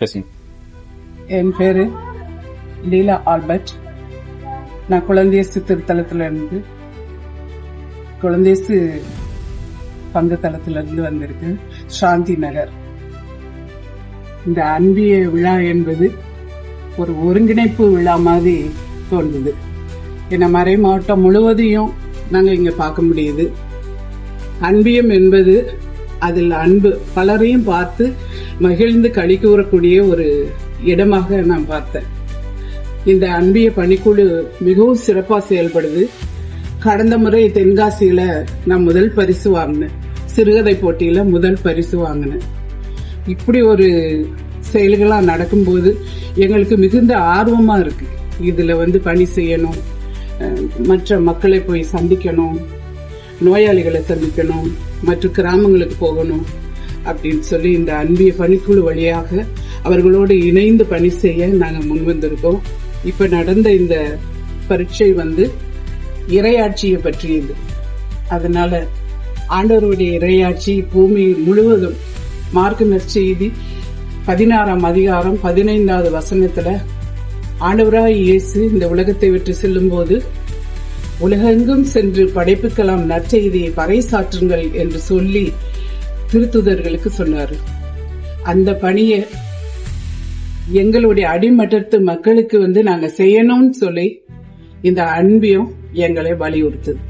பேசுங்க. என் பேரு லீலா ஆல்பர்ட். நான் குழந்தையசு திருத்தலத்துல இருந்து குழந்தையசு பங்கு தளத்துல இருந்து வந்திருக்கு, சாந்தி நகர். இந்த அன்பிய விழா என்பது ஒரு ஒருங்கிணைப்பு விழா மாதிரி தோன்றுது. ஏன்னா மறை மாவட்டம் முழுவதையும் நாங்க இங்க பார்க்க முடியுது. அன்பியம் என்பது அதில் அன்பு பலரையும் பார்த்து மகிழ்ந்து களி கூறக்கூடிய ஒரு இடமாக நான் பார்த்தேன். இந்த அன்பிய பணிக்குழு மிகவும் சிறப்பா செயல்படுது. கடந்த முறை தென்காசியில நான் முதல் பரிசு வாங்கினேன், சிறுகதை போட்டியில முதல் பரிசு வாங்கினேன். இப்படி ஒரு செயல்களா நடக்கும்போது எங்களுக்கு மிகுந்த ஆர்வமா இருக்கு. இதுல பணி செய்யணும், மற்ற மக்களை போய் சந்திக்கணும், நோயாளிகளை சந்திக்கணும், மற்ற கிராமங்களுக்கு போகணும் அப்படின்னு சொல்லி இந்த அன்பிய பணிக்குழு வழியாக அவர்களோடு இணைந்து பணி செய்ய நாங்க முன்வந்திருக்கோம். இப்ப நடந்த இந்த பரீட்சை இறையாட்சியை பற்றியது. அதனால ஆண்டவருடைய இறையாட்சி பூமி முழுவதும் மார்க்கு நற்செய்தி 16ஆம் அதிகாரம் 15வது வசனத்துல ஆண்டவராய் இயேசு இந்த உலகத்தை விட்டு செல்லும் போது உலகெங்கும் சென்று படைப்புக்கலாம் நற்செய்தியை பறைசாற்றுங்கள் என்று சொல்லி திருத்துதர்களுக்கு சொன்னாரு. அந்த பணியை எங்களுடைய அடிமட்டத்து மக்களுக்கு நாங்க செய்யணும்னு சொல்லி இந்த அன்பியம் எங்களை வலியுறுத்துது.